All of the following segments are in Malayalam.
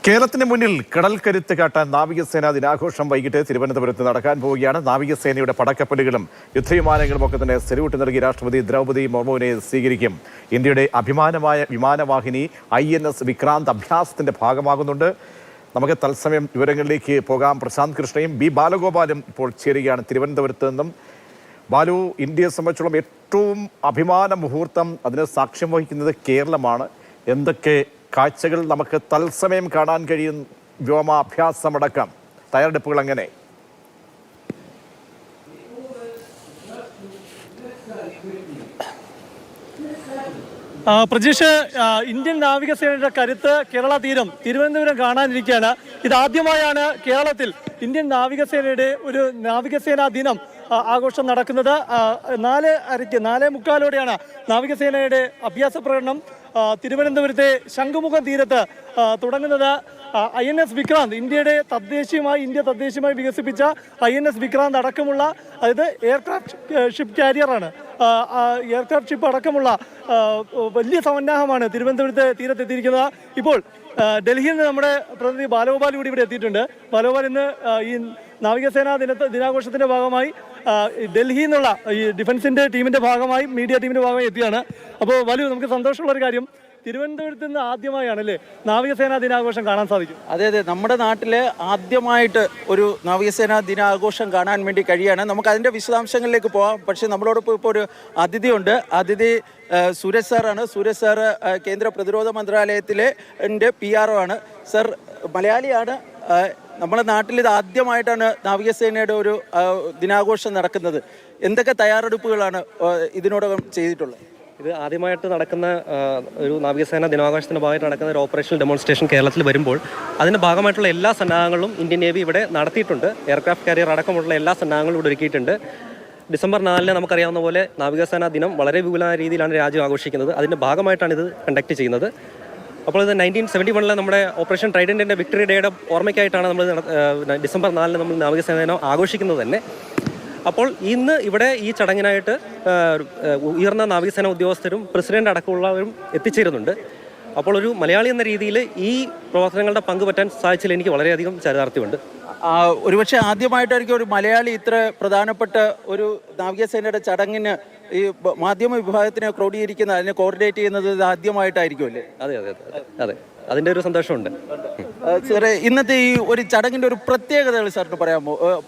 കേരളത്തിന് മുന്നിൽ കടൽക്കരുത്ത് കാട്ടാൻ നാവികസേനാ ദിനാഘോഷം വൈകിട്ട് തിരുവനന്തപുരത്ത് നടക്കാൻ പോവുകയാണ്. നാവികസേനയുടെ പടക്കപ്പലുകളും യുദ്ധവിമാനങ്ങളും ഒക്കെ തന്നെ സല്യൂട്ട് നൽകി രാഷ്ട്രപതി ദ്രൗപദി മുർമുവിനെ സ്വീകരിക്കും. ഇന്ത്യയുടെ അഭിമാനമായ വിമാനവാഹിനി INS വിക്രാന്ത് അഭ്യാസത്തിന്റെ ഭാഗമാകുന്നുണ്ട്. നമുക്ക് തത്സമയം വിവരങ്ങളിലേക്ക് പോകാം. പ്രശാന്ത് കൃഷ്ണയും B ബാലഗോപാലും ഇപ്പോൾ ചേരുകയാണ് തിരുവനന്തപുരത്ത് നിന്നും. ബാലു, ഇന്ത്യയെ സംബന്ധിച്ചുള്ള ഏറ്റവും അഭിമാന മുഹൂർത്തം, അതിന് സാക്ഷ്യം വഹിക്കുന്നത് കേരളമാണ്. എന്തൊക്കെ കാഴ്ചകൾ നമുക്ക് തത്സമയം കാണാൻ കഴിയും? വ്യോമാഭ്യാസമടക്കം തയ്യാറെടുപ്പുകൾ എങ്ങനെ? പ്രജീഷ്, ഇന്ത്യൻ നാവികസേനയുടെ കരുത്ത് കേരള തീരം തിരുവനന്തപുരം കാണാനിരിക്കുകയാണ്. ഇതാദ്യമായാണ് കേരളത്തിൽ ഇന്ത്യൻ നാവികസേനയുടെ ഒരു നാവികസേനാ ദിനം ആഘോഷം നടക്കുന്നത്. 4:45 നാവികസേനയുടെ അഭ്യാസ പ്രകടനം തിരുവനന്തപുരത്തെ ശംഖുമുഖം തീരത്ത് തുടങ്ങുന്നത്. INS വിക്രാന്ത്, ഇന്ത്യ തദ്ദേശീയമായി വികസിപ്പിച്ച INS വിക്രാന്ത് അടക്കമുള്ള, അതായത് എയർക്രാഫ്റ്റ് ഷിപ്പ് കാരിയറാണ്, എയർക്രാഫ്റ്റ് ഷിപ്പ് അടക്കമുള്ള വലിയ സന്നാഹമാണ് തിരുവനന്തപുരത്തെ തീരത്തെത്തിയിരിക്കുന്നത്. ഇപ്പോൾ ഡൽഹിയിൽ നിന്ന് നമ്മുടെ പ്രതിനിധി ബാലഗോപാൽ കൂടി ഇവിടെ എത്തിയിട്ടുണ്ട്. ബാലഗോപാൽ ഇന്ന് ഈ നാവികസേനാ ദിനാഘോഷത്തിന്റെ ഭാഗമായി ഡൽഹിയിൽ നിന്നുള്ള ഈ ഡിഫൻസിന്റെ ടീമിന്റെ ഭാഗമായി, മീഡിയ ടീമിന്റെ ഭാഗമായി എത്തിയാണ്. അപ്പോൾ ബാലു, നമുക്ക് സന്തോഷമുള്ള ഒരു കാര്യം, തിരുവനന്തപുരത്ത് നിന്ന് ആദ്യമായാണല്ലേ നാവികസേനാ ദിനാഘോഷം കാണാൻ സാധിക്കും? അതെ, നമ്മുടെ നാട്ടിൽ ആദ്യമായിട്ട് ഒരു നാവികസേനാ ദിനാഘോഷം കാണാൻ വേണ്ടി കഴിയാണ്. നമുക്ക് അതിൻ്റെ വിശദാംശങ്ങളിലേക്ക് പോകാം. പക്ഷേ നമ്മളോടൊപ്പം ഇപ്പോൾ ഒരു അതിഥിയുണ്ട്. അതിഥി സൂരജ് സാറാണ്. സൂരജ് സാറ് കേന്ദ്ര പ്രതിരോധ മന്ത്രാലയത്തിലെ PRO ആണ്. സർ മലയാളിയാണ്. നമ്മുടെ നാട്ടിൽ ഇത് ആദ്യമായിട്ടാണ് നാവികസേനയുടെ ഒരു ദിനാഘോഷം നടക്കുന്നത്. എന്തൊക്കെ തയ്യാറെടുപ്പുകളാണ് ഇതിനോടകം ചെയ്തിട്ടുള്ളത്? ഇത് ആദ്യമായിട്ട് നടക്കുന്ന ഒരു നാവികസേന ദിനാഘോഷത്തിൻ്റെ ഭാഗമായിട്ട് നടക്കുന്ന ഒരു ഓപ്പറേഷണൽ ഡെമോൺസ്ട്രേഷൻ കേരളത്തിൽ വരുമ്പോൾ അതിൻ്റെ ഭാഗമായിട്ടുള്ള എല്ലാ സന്നാഹങ്ങളും ഇന്ത്യൻ നേവി ഇവിടെ നടത്തിയിട്ടുണ്ട്. എയർക്രാഫ്റ്റ് കാരിയർ അടക്കമുള്ള എല്ലാ സന്നാഹങ്ങളും ഇവിടെ ഒരുക്കിയിട്ടുണ്ട്. December 4 നമുക്കറിയാവുന്ന പോലെ നാവികസേനാ ദിനം വളരെ വിപുലമായ രീതിയിലാണ് രാജ്യം ആഘോഷിക്കുന്നത്. അതിൻ്റെ ഭാഗമായിട്ടാണ് ഇത് കണ്ടക്ട് ചെയ്യുന്നത്. അപ്പോൾ ഇത് 1971 നമ്മുടെ ഓപ്പറേഷൻ ട്രൈഡൻറ്റിൻ്റെ വിക്ടറി ഡേയുടെ ഓർമ്മയ്ക്കായിട്ടാണ് നമ്മൾ December 4 നമ്മൾ നാവികസേന ദിനം ആഘോഷിക്കുന്നത് തന്നെ. അപ്പോൾ ഇന്ന് ഇവിടെ ഈ ചടങ്ങിനായിട്ട് ഉയർന്ന നാവികസേന ഉദ്യോഗസ്ഥരും പ്രസിഡന്റ് അടക്കമുള്ളവരും എത്തിച്ചേരുന്നുണ്ട്. അപ്പോൾ ഒരു മലയാളി എന്ന രീതിയിൽ ഈ പ്രവർത്തനങ്ങളുടെ പങ്കുപറ്റാൻ സാധിച്ചതിൽ എനിക്ക് വളരെയധികം ചരിതാർത്ഥ്യമുണ്ട്. ഒരുപക്ഷെ ആദ്യമായിട്ടായിരിക്കും ഒരു മലയാളി ഇത്ര പ്രധാനപ്പെട്ട ഒരു നാവികസേനയുടെ ചടങ്ങിന് ഈ മാധ്യമ വിഭാഗത്തിനെ ക്രോഡീകരിക്കുന്നത്, അതിനെ കോർഡിനേറ്റ് ചെയ്യുന്നത് ഇത് ആദ്യമായിട്ടായിരിക്കും അല്ലേ? അതെ, അതിൻ്റെ ഒരു സന്തോഷമുണ്ട്. സാറേ, ഇന്നത്തെ ഈ ഒരു ചടങ്ങിൻ്റെ ഒരു പ്രത്യേകതകൾ സാറിന്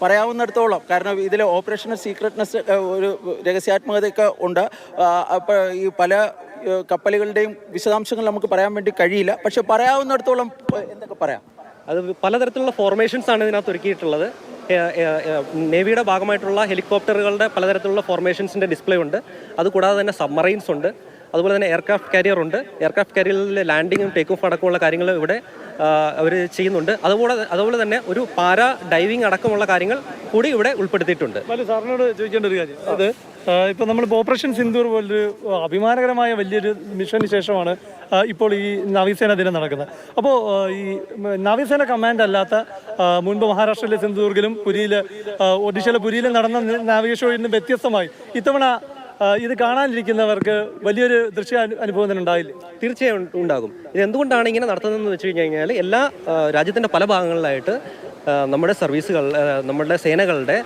പറയാവുന്നിടത്തോളം, കാരണം ഇതിൽ ഓപ്പറേഷണൽ സീക്രട്ട്നെസ്, ഒരു രഹസ്യാത്മകതയൊക്കെ ഉണ്ട്. അപ്പോൾ ഈ പല കപ്പലുകളുടെയും വിശദാംശങ്ങൾ നമുക്ക് പറയാൻ വേണ്ടി കഴിയില്ല. പക്ഷെ പറയാവുന്നിടത്തോളം എന്തൊക്കെ പറയാം? അത് പലതരത്തിലുള്ള ഫോർമേഷൻസ് ആണ് ഇതിനകത്ത് ഒരുക്കിയിട്ടുള്ളത്. നേവിയുടെ ഭാഗമായിട്ടുള്ള ഹെലികോപ്റ്ററുകളുടെ പലതരത്തിലുള്ള ഫോർമേഷൻസിൻ്റെ ഡിസ്പ്ലേ ഉണ്ട്. അതുകൂടാതെ തന്നെ സബ്മറൈൻസ് ഉണ്ട്. അതുപോലെ തന്നെ എയർക്രാഫ്റ്റ് കാരിയർ ഉണ്ട്. എയർക്രാഫ്റ്റ് കാരിയറിലെ ലാൻഡിങ്ങും ടേക്ക് ഓഫ് അടക്കമുള്ള കാര്യങ്ങൾ ഇവിടെ അവർ ചെയ്യുന്നുണ്ട്. അതുപോലെ തന്നെ ഒരു പാരാ ഡൈവിംഗ് അടക്കമുള്ള കാര്യങ്ങൾ കൂടി ഇവിടെ ഉൾപ്പെടുത്തിയിട്ടുണ്ട്. സാറിനോട് ചോദിക്കേണ്ട ഒരു കാര്യം, അത് ഇപ്പോൾ നമ്മളിപ്പോൾ ഓപ്പറേഷൻ സിന്ദൂർ പോലൊരു അഭിമാനകരമായ വലിയൊരു മിഷന് ശേഷമാണ് ഇപ്പോൾ ഈ നാവികസേന ദിനം നടക്കുന്നത്. അപ്പോൾ ഈ നാവികസേന കമാൻഡ് അല്ലാത്ത മുൻപ് മഹാരാഷ്ട്രയിലെ സിന്ധുദുർഗിലും ഒഡീഷയിലെ പുരിയിലും നടന്ന നാവിക ഷോയിൽ നിന്ന് വ്യത്യസ്തമായി ഇത്തവണ ഇത് കാണാനിരിക്കുന്നവർക്ക് വലിയൊരു ദൃശ്യ അനുഭവം തന്നെ ഉണ്ടായില്ലേ? തീർച്ചയായും ഉണ്ടാകും. ഇത് എന്തുകൊണ്ടാണ് ഇങ്ങനെ നടത്തുന്നതെന്ന് വെച്ച് കഴിഞ്ഞാൽ എല്ലാ രാജ്യത്തിൻ്റെ പല ഭാഗങ്ങളിലായിട്ട് നമ്മുടെ സർവീസുകൾ, നമ്മുടെ സേനകളുടെ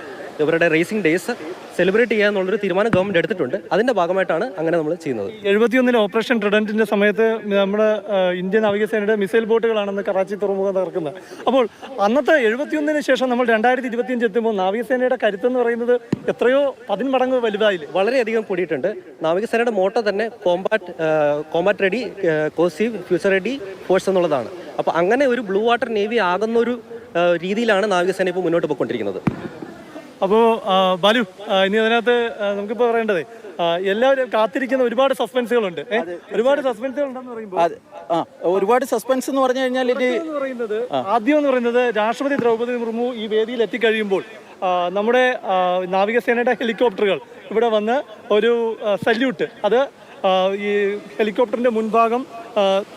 ഇവരുടെ റേസിംഗ് ഡേയ്സ് സെലിബ്രേറ്റ് ചെയ്യാന്നുള്ളൊരു തീരുമാനം ഗവൺമെൻറ് എടുത്തിട്ടുണ്ട്. അതിൻ്റെ ഭാഗമായിട്ടാണ് അങ്ങനെ നമ്മൾ ചെയ്യുന്നത്. 71 ഓപ്പറേഷൻ ട്രിഡൻറ്റിൻ്റെ സമയത്ത് നമ്മുടെ ഇന്ത്യൻ നാവികസേനയുടെ മിസൈൽ ബോട്ടുകളാണെന്ന് കറാച്ചി തുറമുഖം തകർക്കുന്നത്. അപ്പോൾ അന്നത്തെ 71 ശേഷം നമ്മൾ 2025 എത്തുമ്പോൾ നാവികസേനയുടെ കരുത്തെന്ന് പറയുന്നത് എത്രയോ 10 മടങ്ങ് വലുതായില്ലേ? വളരെയധികം കൂടിയിട്ടുണ്ട്. നാവികസേനയുടെ മോട്ടോ തന്നെ Kombat ready, cohesive, future ready force എന്നുള്ളതാണ്. അപ്പോൾ അങ്ങനെ ഒരു ബ്ലൂ വാട്ടർ നേവി ആകുന്നൊരു രീതിയിലാണ് നാവികസേന ഇപ്പോൾ മുന്നോട്ട് പോയിക്കൊണ്ടിരിക്കുന്നത്. അപ്പോൾ ബാലു, ഇനി അതിനകത്ത് നമുക്കിപ്പോൾ പറയേണ്ടത്, എല്ലാവരും കാത്തിരിക്കുന്ന ഒരുപാട് സസ്പെൻസുകളുണ്ട്. ഒരുപാട് സസ്പെൻസുകൾ ഉണ്ടെന്ന് പറയുമ്പോൾ, ഒരുപാട് സസ്പെൻസ് എന്ന് പറഞ്ഞു കഴിഞ്ഞാൽ ആദ്യം എന്ന് പറയുന്നത് രാഷ്ട്രപതി ദ്രൗപദി മുർമു ഈ വേദിയിൽ എത്തിക്കഴിയുമ്പോൾ നമ്മുടെ നാവികസേനയുടെ ഹെലികോപ്റ്ററുകൾ ഇവിടെ വന്ന് ഒരു സല്യൂട്ട്, അത് ഈ ഹെലികോപ്റ്ററിന്റെ മുൻഭാഗം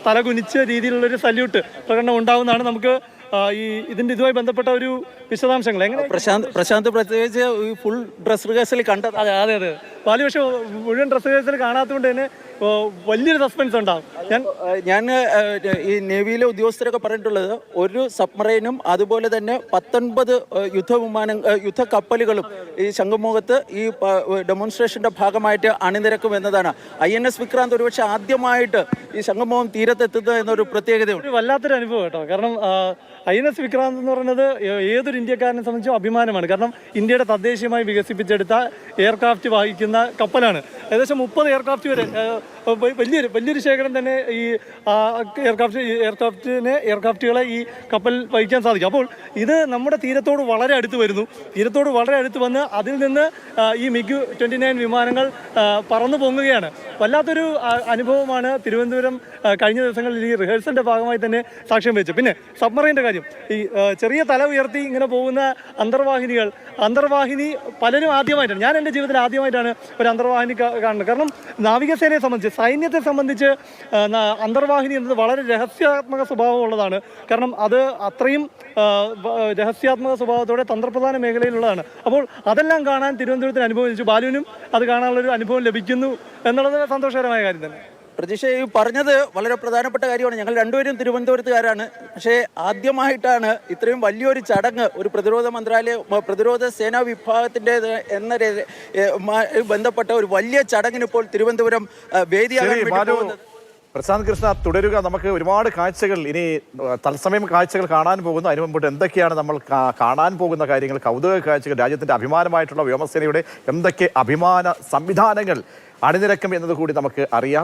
തലകുനിച്ച രീതിയിലുള്ളൊരു സല്യൂട്ട് പ്രകടനം ഉണ്ടാവുന്നതാണ്. നമുക്ക് ഇതിന്റെ ഇതുമായി ബന്ധപ്പെട്ട ഒരു വിശദാംശങ്ങൾ എങ്ങനെ പ്രശാന്ത് പ്രത്യേകിച്ച് ഫുൾ ഡ്രസ് റിഹേഴ്സൽ കണ്ടത്? അതെ, ബാലു, പക്ഷേ മുഴുവൻ ഡ്രസ് റിഹേഴ്സൽ കാണാത്തതുകൊണ്ട് തന്നെ വലിയൊരു സസ്പെൻസ് ഉണ്ടാകും. ഞാൻ ഈ നേവിയിലെ ഉദ്യോഗസ്ഥരൊക്കെ പറഞ്ഞിട്ടുള്ളത് ഒരു സബ്മറൈനും അതുപോലെ തന്നെ 19 യുദ്ധക്കപ്പലുകളും ഈ ശംഖുമുഖത്ത് ഈ ഡെമോൺസ്ട്രേഷന്റെ ഭാഗമായിട്ട് അണിനിരക്കും എന്നതാണ്. INS വിക്രാന്ത് ഒരുപക്ഷെ ആദ്യമായിട്ട് ഈ ശംഖുമുഖം തീരത്തെത്തുന്നത് എന്നൊരു പ്രത്യേകതയുണ്ട്. വല്ലാത്തൊരു അനുഭവം കേട്ടോ. കാരണം INS വിക്രാന്ത് എന്ന് പറയുന്നത് ഏതൊരു ഇന്ത്യക്കാരനെ സംബന്ധിച്ചും അഭിമാനമാണ്. കാരണം ഇന്ത്യയുടെ തദ്ദേശീയമായി വികസിപ്പിച്ചെടുത്ത എയർക്രാഫ്റ്റ് വഹിക്കുന്ന കപ്പലാണ്. ഏകദേശം 30 എയർക്രാഫ്റ്റ് വരെ വലിയൊരു ശേഖരം തന്നെ ഈ എയർക്രാഫ്റ്റുകളെ ഈ കപ്പൽ വഹിക്കാൻ സാധിക്കും. അപ്പോൾ ഇത് നമ്മുടെ തീരത്തോട് വളരെ അടുത്ത് വരുന്നു. തീരത്തോട് വളരെ അടുത്ത് വന്ന് അതിൽ നിന്ന് ഈ MiG-29 വിമാനങ്ങൾ പറന്നു പൊങ്ങുകയാണ്. വല്ലാത്തൊരു അനുഭവമാണ് തിരുവനന്തപുരം കഴിഞ്ഞ ദിവസങ്ങളിൽ ഈ റിഹേഴ്സലിൻ്റെ ഭാഗമായി തന്നെ സാക്ഷ്യം വെച്ചു. പിന്നെ സബ്മറൈൻ്റെ കാര്യം, ഈ ചെറിയ തല ഉയർത്തി ഇങ്ങനെ പോകുന്ന അന്തർവാഹിനി പലരും ആദ്യമായിട്ടാണ്, ഞാൻ എൻ്റെ ജീവിതത്തിൽ ആദ്യമായിട്ടാണ് ഒരു അന്തർവാഹിനി കാണുന്നത്. കാരണം നാവികസേനയെ സംബന്ധിച്ച്, സൈന്യത്തെ സംബന്ധിച്ച് അന്തർവാഹിനി എന്നത് വളരെ രഹസ്യാത്മക സ്വഭാവമുള്ളതാണ്. കാരണം അത് അത്രയും രഹസ്യാത്മക സ്വഭാവത്തോടെ തന്ത്രപ്രധാന മേഖലയിലുള്ളതാണ്. അപ്പോൾ അതെല്ലാം കാണാൻ തിരുവനന്തപുരത്തിന് അനുഭവം ലഭിച്ചു. ബാലുവിനും അത് കാണാനുള്ളൊരു അനുഭവം ലഭിക്കുന്നു എന്നുള്ളത് സന്തോഷകരമായ കാര്യം തന്നെ. പ്രതീക്ഷ ഈ പറഞ്ഞത് വളരെ പ്രധാനപ്പെട്ട കാര്യമാണ്. ഞങ്ങൾ രണ്ടുപേരും തിരുവനന്തപുരത്തുകാരാണ്. പക്ഷേ ആദ്യമായിട്ടാണ് ഇത്രയും വലിയൊരു ചടങ്ങ് ഒരു പ്രതിരോധ സേനാ വിഭാഗത്തിൻ്റെ ബന്ധപ്പെട്ട ഒരു വലിയ ചടങ്ങിന് ഇപ്പോൾ തിരുവനന്തപുരം വേദിയാകാൻ വേണ്ടി പോകുന്നത്. പ്രശാന്ത് കൃഷ്ണ, തുടരുക. നമുക്ക് ഒരുപാട് കാഴ്ചകൾ ഇനി തത്സമയം കാഴ്ചകൾ കാണാൻ പോകുന്നു. അതിനു മുമ്പോട്ട് എന്തൊക്കെയാണ് നമ്മൾ കാണാൻ പോകുന്ന കാര്യങ്ങൾ, കൗതുക കാഴ്ചകൾ, രാജ്യത്തിൻ്റെ അഭിമാനമായിട്ടുള്ള വ്യോമസേനയുടെ എന്തൊക്കെ അഭിമാന സംവിധാനങ്ങൾ അണിനിരക്കും എന്നത് കൂടി നമുക്ക് അറിയാം.